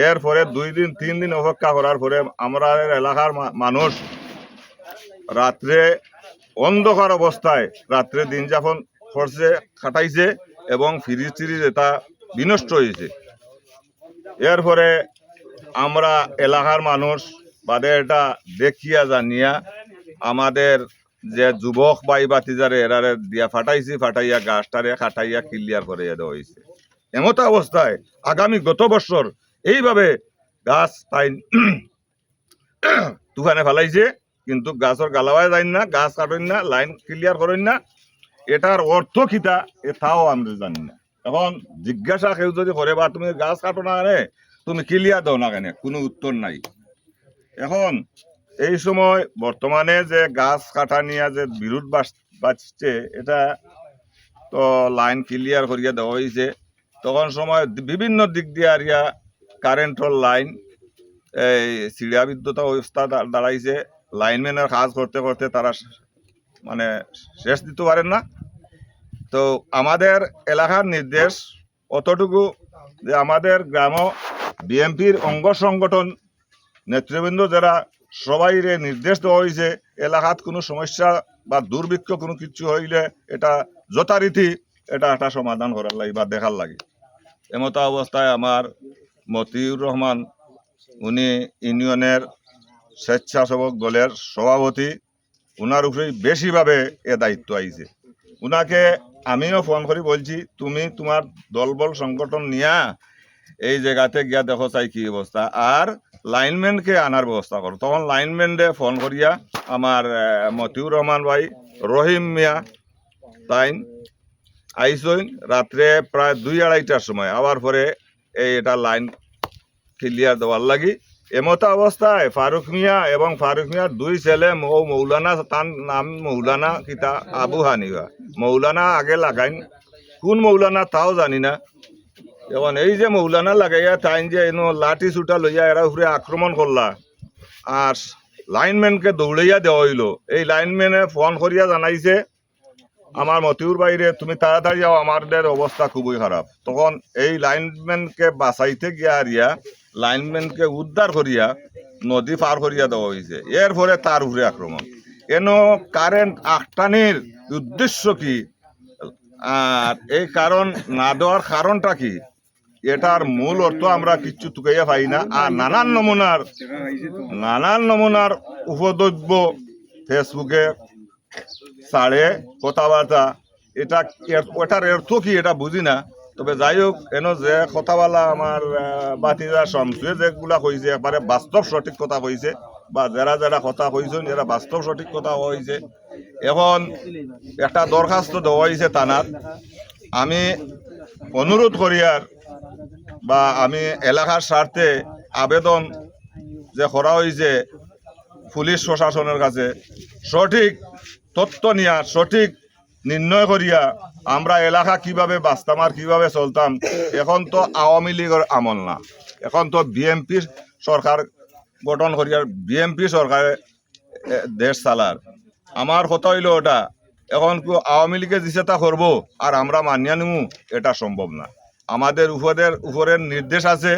এরপরে 2-3 দিন অপেক্ষা করার পরে আমরা এলাকার মানুষ রাত্রে অন্ধকার অবস্থায় রাত্রে দিন যাপন করছে, কাটাইছে এবং ফ্রিজ ট্রিজ এটা বিনষ্ট হয়েছে। এরপরে আমরা এলাকার মানুষ বাদে এটা দেখিয়া জানিয়া আমাদের যে যুবক বাই বাতিজারে এরারে দিয়া ফাটাইয়া গাছটারে কাটাইয়া ক্লিয়ার করিয়া দেওয়া হয়েছে। এমতো অবস্থায় আগামী গত বছর এইভাবে গাছ তাই তুফানে ফেলাইছে, কিন্তু গাছের গালাওয়ায় যাই না, গাছ কাটেন না, লাইন ক্লিয়ার করেন না। এটার অর্থ কিতা এটাও আমরা জানি না। এখন জিজ্ঞাসা কেউ যদি করে বা তুমি গাছ কাটো না কেন, তুমি ক্লিয়ার দাও না কেন, কোনো উত্তর নাই। এখন এই সময় বর্তমানে যে গাছ কাটা নিয়ে যে বিরোধ বাঁচছে, এটা তো লাইন ক্লিয়ার করিয়া দেওয়া হয়েছে। তখন সময় বিভিন্ন দিক দিয়ে আরিয়া কারেন্টর লাইন এই চিড়িয়া বিদ্যুৎ অবস্থা দাঁড়াইছে। লাইনম্যানের কাজ করতে করতে তারা মানে শেষ দিতে পারেন না। তো আমাদের এলাকার নির্দেশ অতটুকু যে আমাদের গ্রাম বিএনপির অঙ্গ সংগঠন নেতৃবৃন্দ যারা সবাই নির্দেশ দেওয়া হয়েছে, এলাকাত কোনো সমস্যা বা দুর্ভিক্ষ কোনো কিছু হইলে এটা যথারীতি এটা একটা সমাধান করার লাগে বা দেখার লাগে। এমতো অবস্থায় আমার মতিউর রহমান, উনি ইউনিয়নের স্বেচ্ছাসেবক দলের সভাপতি, উনার উপরেই বেশিভাবে এ দায়িত্ব আইছে। উনাকে আমিও ফোন করে বলছি, তুমি তোমার দলবল সংগঠন নিয়া এই জায়গাতে গিয়া দেখো চাই কি অবস্থা, আর লাইনম্যানকে আনার ব্যবস্থা করো। তখন লাইনম্যানরে ফোন করিয়া আমার মতিউর রহমান ভাই, রহিম মিয়া তাই আইসইন রাত্রে প্রায় 2-2:30টার সময়। আবার পরে এটা লাইন ক্লিয়ার দেওয়ার লাগি। এমতো অবস্থায় ফারুক মিয়া এবং ফারুক মিয়ার 2 ছেলে মৌলানা, তার নাম মৌলানা কিতা আবু হানিফা, মৌলানা আগে লাগাইন, কোন মৌলানা তাও জানি না। এখন এই যে মৌলানা লাগাইয়া তাই যে লাঠি ছুটা লইয়া এরা উপরে আক্রমণ করলা, আর লাইনম্যানকে দৌড়াইয়া দেওয়া হইল। এই লাইনম্যানে ফোন করিয়া জানাইছে আমার মতিউর বাইরে তুমি তাড়াতাড়ি যাও, আমাদের অবস্থা খুবই খারাপ। তখন এই লাইনম্যানকে বাঁচাইতে গিয়া আরিয়া লাইনম্যানকে উদ্ধার করিয়া নদী পার করিয়া দেওয়া হয়েছে। এরপরে তার উপরে আক্রমণ। কেন কারেন্ট আটটানির উদ্দেশ্য কি, আর এই কারণ না দেওয়ার কারণটা কি, এটার মূল অর্থ আমরা কিচ্ছু তুকাইয়া পাই না। আর নানান নমুনার উপদ্রব্য ফেসবুকে ছাড়ে কথাবার্তা, এটার অর্থ কি এটা বুঝি না। তবে যাই হোক, এন যে কথাবালা আমার বাতিজা শামসুয়ে যেগুলা কইছে একবারে বাস্তব সঠিক কথা কইছে, বা যারা যারা কথা কইছেন এরা বাস্তব সঠিক কথা হয়েছে। এখন একটা দরখাস্ত দেওয়া হয়েছে থানার। আমি অনুরোধ করিয়ার বা আমি এলাকার স্বার্থে আবেদন যে করা হয়েছে পুলিশ প্রশাসনের কাছে, সঠিক তথ্য নিয়ে সঠিক নির্ণয় করিয়া আমরা এলাকা কিভাবে বাঁচতাম আর কিভাবে চলতাম। এখন তো আওয়ামী লীগের আমল না, এখন তো বিএমপি সরকার গঠন করিয়া বিএমপি সরকারে দেশ চালার। আমার কথা হইল ওটা, এখন আওয়ামী লীগে দিছে তা করবো আর আমরা মানিয়া নিমু, এটা সম্ভব না। আমাদের উপরের নির্দেশ আছে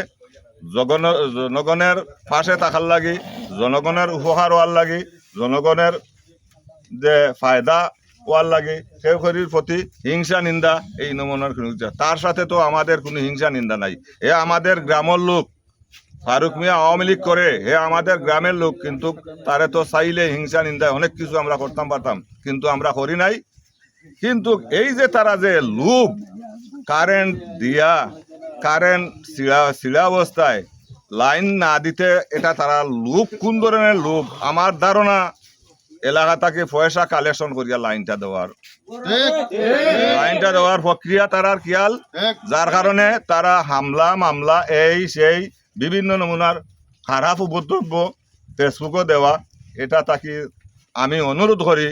জনগণের পাশে থাকার লাগি, জনগণের উপকার হওয়ার লাগি, জনগণের যে ফায়দা হওয়ার লাগে, সেই শরীর প্রতি হিংসা নিন্দা এই নমুনার কোনো তার সাথে তো আমাদের কোনো হিংসা নিন্দা নাই। এ আমাদের গ্রামের লোক, ফারুক মিয়া আওয়ামী লীগ করে, হে আমাদের গ্রামের লোক, কিন্তু তারে তো চাইলে হিংসা নিন্দা অনেক কিছু আমরা করতাম পারতাম, কিন্তু আমরা করি নাই। কিন্তু এই যে তারা যে লোভ, কারেন্ট দিয়া কারেন্ট ছিড়া অবস্থায় লাইন না দিতে, এটা তারা লোভ কোন ধরনের লোভ? আমার ধারণা এলাকা থেকে পয়সা কালেকশন করিয়া লাইনটা দেওয়ার প্রক্রিয়া তারার খেয়াল, যার কারণে তারা হামলা মামলা এই সেই বিভিন্ন নমুনার খারাপ বক্তব্য ফেসবুকে দেওয়া। এটা তাকে আমি অনুরোধ করি,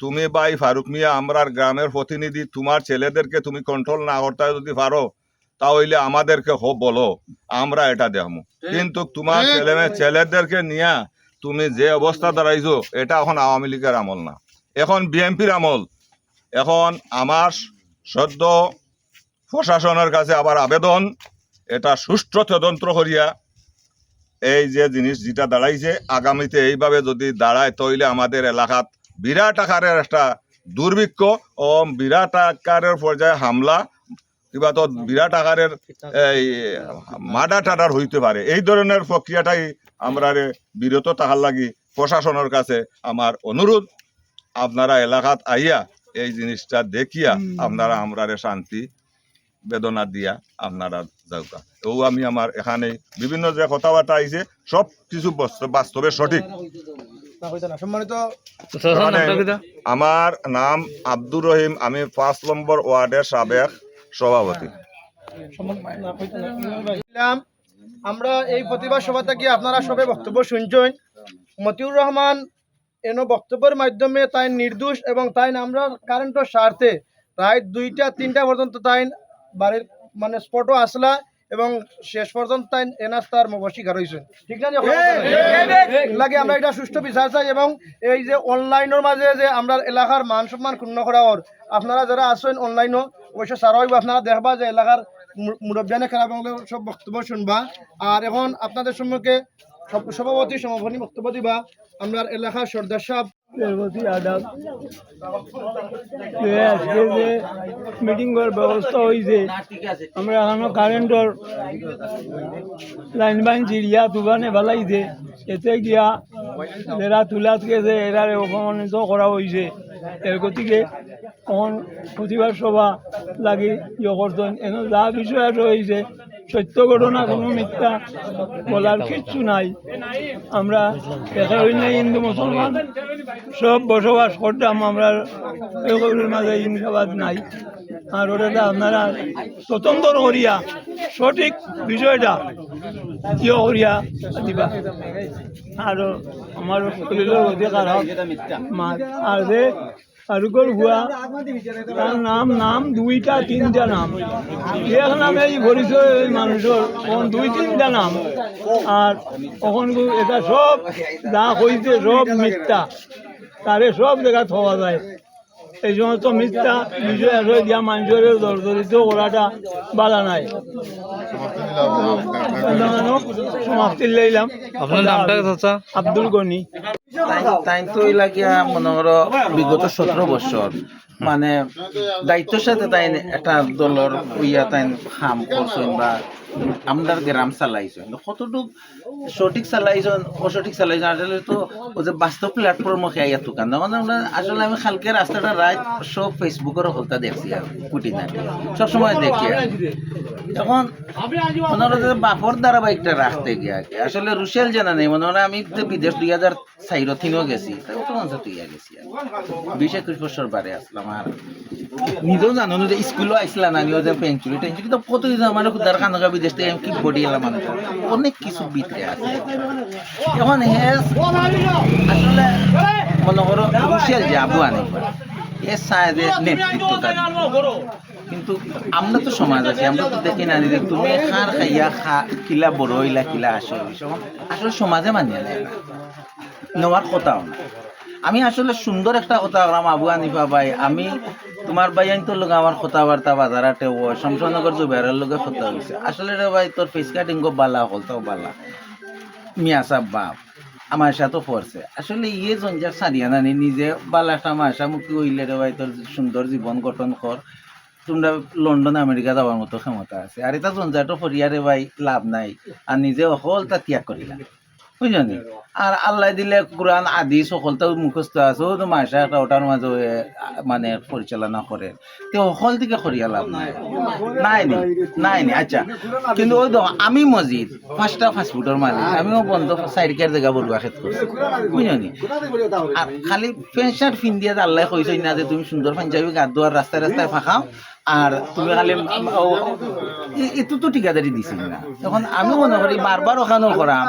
তুমি ভাই ফারুক মিয়া আমরার গ্রামের প্রতিনিধি, তোমার ছেলেদেরকে তুমি কন্ট্রোল না করতে যদি পারো তাহলে আমাদেরকে বলো, আমরা এটা দেখবো। কিন্তু তোমার ছেলেদেরকে নিয়ে তুমি যে অবস্থা দাঁড়াইছো, এটা এখন আওয়ামী লীগের আমল না, এখন বিএনপির আমল। এখন আমার সদ্য প্রশাসনের কাছে আবার আবেদন, এটা সুষ্ঠু তদন্ত করিয়া এই যে জিনিস যেটা দাঁড়াইছে, আগামীতে এইভাবে যদি দাঁড়ায় তাহলে আমাদের এলাকাত বিরাট আকারের একটা দুর্ভিক্ষ ও বিরাট আকারের পর্যায়ে হামলা কিংবা তো বিরাট আকারের এই মার্ডার টাডার হইতে পারে। এই ধরনের প্রক্রিয়াটাই আমরা বিরত থাকার লাগি প্রশাসনের কাছে আমার অনুরোধ, আপনারা এলাকাত আইয়া এই জিনিসটা দেখিয়া আপনারা আমরা শান্তি বেদনা দিয়া আপনারা যাওকা। ও আমি আমার এখানে বিভিন্ন যে কথাবার্তা আইছে সব কিছু বাস্তবে সঠিক। সম্মানিত আমার নাম আব্দুর রহিম, আমি 5 নম্বর ওয়ার্ডের সাবেক সভাপতি। আমরা এই প্রতিবাদ সভা থেকে আপনারা সবাই বক্তব্য শুনছেন। মতিউর রহমান এন বক্তব্যের মাধ্যমে তাই নির্দোষ এবং তাই আমরা কারেন্টের স্বার্থে প্রায় 2টা-3টা পর্যন্ত তাই বাড়ির মানে স্পটও আসলা এবং শেষ পর্যন্ত তাই এনাস্তার শিকার হয়েছেন। ঠিক না? লাগে আমরা এটা সুষ্ঠু বিচার চাই এবং এই যে অনলাইনের মাঝে যে আমরা এলাকার মান সম্মান ক্ষুণ্ণ করা ওর, আপনারা যারা আসেন অনলাইনও অবশ্য সারা হইব, আপনারা দেখবা যে এলাকার মুরব্বিয়ানে খারাপ সব বক্তব্য শুনবা। আর এখন আপনাদের সম্মুখে সভাপতি সমাপনী বক্তব্য দিবা আমরা এলাকার সর্দার সাহেব। আজকে যে মিটিংয়ের ব্যবস্থা হয়েছে, আমরা এখনো কারেন্টর লাইন বাইন চিড়িয়া তুবানে বেলাইছে, এতে গিয়া এরা তুলাত গেছে, এরার অপমানিত করা হয়েছে। এর গতিকে তখন প্রতিবাদ সভা লাগি ইয়ে করতেন। এনে যা বিষয় রয়েছে সত্য ঘটনা, কোনো মিথ্যা বলার কিচ্ছু নাই। আমরা একে হইলে হিন্দু মুসলমান সব বসবাস করতাম, আমরা এগুলোর মাঝে হিংসাবাদ নাই। আর ওটা আপনারা স্বতন্ত্র করিয়া সঠিক বিষয়টা ইয়ে করিয়া দিবা। আর আমার শরীরের অধিকার হোক আর যে ফারুকর ভুয়া, তার নাম 2টা-3টা নাম, এক নামে এই পরিচয় মানুষের 2-3টা নাম। আর তখন এটা সব যা হয়েছে সব মিথ্যা, তারে সব জায়গা হওয়া যায়। এই সমস্ত মিথ্যা বিষয় আসলে দিয়া মানুষের জর্জরিত করাটা বাধা নাই। সমাপ্তি লইলাম। আপনার নামটা আব্দুল গনি। তাই তো এলাকা মনে করো বিগত 17 বছর মানে দায়িত্বের সাথে তাই একটা দলের ইয়া তাই কাম করছেন বা আমরা গ্রাম চালাইছেন, কতটুক সঠিক চালাইছেন অসঠিক চালাইছেন আসলে তো ও যে বাস্তব প্ল্যাটফর্ম খেয়ে দোকান আমরা আসলে আমি কালকে রাস্তাটা রাত সব ফেসবুকের হলতা দেখছি আর কুটি না সবসময় দেখি। এখন মনে হলো যে বাপর ধারাবাহিকটা রাখতে গিয়ে আসলে রুশেল জানা নেই, মনে হয় আমি বিদেশ 2004-3 গেছি, তাই অত মানুষ তুই গেছি 20-21 বছর বারে আসলাম। আর নিজেও জানো যে স্কুলও আইসলাম না, নিও যে পেঞ্চুরি টেঞ্চুরি তো প্রতিদিন আমার খুদার কানকা বিদেশ থেকে কি বডি এলাম মানুষ অনেক কিছু ভিতরে আছে। এখন আসলে মনে করো রুশেল যাবো আনেকবার এ চায় যে নেতৃত্বটা কিন্তু আমরা তো সমাজ আছি, আমরা তো দেখি না যে তুমি খার খাইয়া কিলা বড় হইলা কিলা আসে আসলে সমাজে মানিয়ে নেয় না, নেওয়ার কথাও না। আমি আসলে সুন্দর একটা কথা বললাম আবু হানিফা ভাই, আমি তোমার ভাই তোর লোক আমার কথাবার্তা বাজারাতে ও শমশানগর জুবেরের লোকে কথা হয়েছে। আসলে রে ভাই তোর ফেস কাটিং বালা হল তাও বালা মিয়া সাহ বাপ আমার সাথে পড়ছে। আসলে ইয়ে জঞ্জার সারিয়া নানি নিজে বালা একটা মাসা মুক্তি হইলে রে ভাই তোর সুন্দর জীবন গঠন কর, তোমরা লন্ডন আমেরিকা যাওয়ার মতো ক্ষমতা আছে। আর এটা জঞ্জাটো ফরিয়ারে ভাই লাভ নাই, আর নিজে অকল তা ত্যাগ করিলা বুঝলি। আর আল্লাহ দিলে কোরআন আদি সকলটাও মুখস্থ আছে, ও তো মাসা একটা ওটার মাঝে মানে পরিচালনা করে, তো সকল থেকে করিয়া লাভ নাই নাই নি। আচ্ছা কিন্তু ওই তো আমি মসজিদ 5টা ফাস্টফুডের মালিক, আমিও বন্ধ সাইডকের জায়গা বলবা খেত করছি বুঝলি। আর খালি প্যান্ট শার্ট ফিন দিয়ে আল্লাহ কইছে না যে তুমি সুন্দর পাঞ্জাবি গাদ দোয়ার রাস্তায় রাস্তায় ফাঁকাও, আর তুমি খালি এতো তো ঠিকাদারি দিছিল না। তখন আমি মনে করি বারবার ওখানেও করাম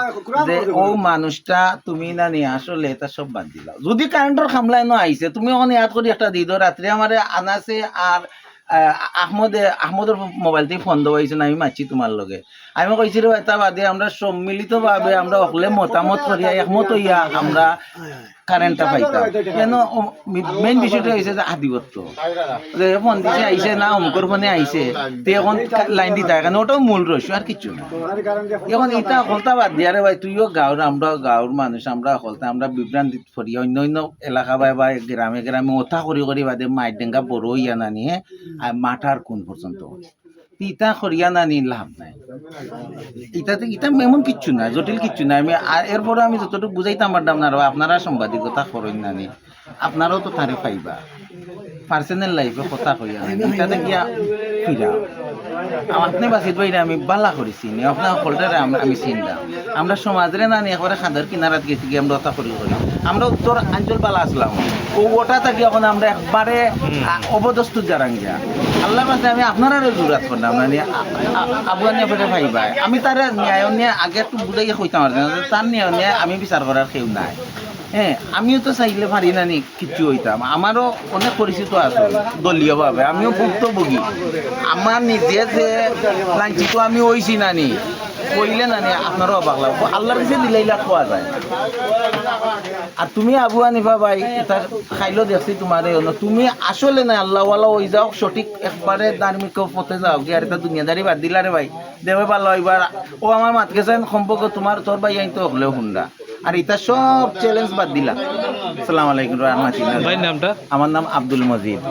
যে ও মানুষটা তুমি না নিয়ে আসলে এটা সব বাদ দিলা। যদি কারেন্টের খামলায় না আইছে তুমি ওখানে ইয়াদ করে একটা দি দাও, রাত্রে আমার আনাছে আর আহমদের মোবাইল থেকে ফোন দেওয়া হয়েছে না, আমি মারছি তোমার লগে। আমি কইছিল এটা বাদে আমরা সম্মিলিত ভাবে আমরা অকলে মতামত করিয়া একমত হইয়া আমরা কারেন্টটা পাইতাম। কেন মেইন বিষয়টা হয়েছে যে আধিপত্য, যে ফোন দিছে আইসে না অমুকর ফোনে আইসে তে এখন লাইন দিতে হয়, কারণ ওটাও মূল রহস্য আর কিছু না। এখন এটা অকলতা বাদ দিয়া রে ভাই, তুইও গাঁৱৰ আমরা গাঁৱৰ মানুষ, আমরা অকলতা আমরা বিভ্রান্তি ফরি অন্য অন্য এলাকা বা গ্রামে গ্রামে ওঠা করি করি বাদে মাইট ডেঙ্গা বড় হইয়া না নিয়ে মাঠার কোন পর্যন্ত ইটা করিয়া না নিয়ে লাভ নাই। ইটাতে ইটা এমন কিচ্ছু না, জটিল কিচ্ছু না। আমি এরপরে আমি যতটুকু বুঝাইতাম পারতাম না, আপনারা সাংবাদিকতা করেন না নি, আপনারাও তো তারে পাইবা পার্সোনাল লাইফে কথা কইয়া ইটাতে গিয়া ফিরা আপনি বাসিত বাইরে আমি বালা করেছি নি আপনার সকলটারে আমি চিন্তা আমরা সমাজের না নিয়ে একবারে খাদার কিনারাত গেছি গিয়ে আমরা ওটা করি আমরা উত্তর অঞ্চল বালা আসলাম ও ওটা থাকি এখন আমরা একবারে অবদস্তু জারাঙ্গিয়া আল্লাহ পাশে আমি আপনারারও জোরাত করলাম মানে আবুয়ানি আপনারা ভাইবা আমি তার ন্যায় নিয়ে আগে একটু বুঝাইয়া কইতাম আর তার ন্যায় নিয়ে আমি বিচার করার কেউ নাই। হ্যাঁ আমিও তো চাইলে পারি না নি কিছু হইতাম, আমারও অনেক পরিচিত আছে দলীয়ভাবে, আমিও ভুক্তভোগী। আমার নিজে যে লাঞ্ছিত আমি হইছি নানি কইলে নানি আপনারও অবাক লাগবো, আল্লাহর কাছে দিলাইলা খোয়া যায়। আর তুমি আবু হানিফা ভাই এটা খাইলো দেখছি তোমার তুমি আসলে না আল্লাহওয়ালা হয়ে যাও, সঠিক একবারে ধার্মিক পথে যাও কি আর এটা দুনিয়াদারি বাদ দিলা রে ভাই দেবে ভালো এবার ও আমার মাতকে চাই সম্পর্ক তোমার তোর ভাই আইন তো হলেও হুন্ডা আর এটা সব চ্যালেঞ্জ বাদ দিলা। আসসালামু আলাইকুম। ভাই নামটা? আমার নাম আব্দুল মজিদ।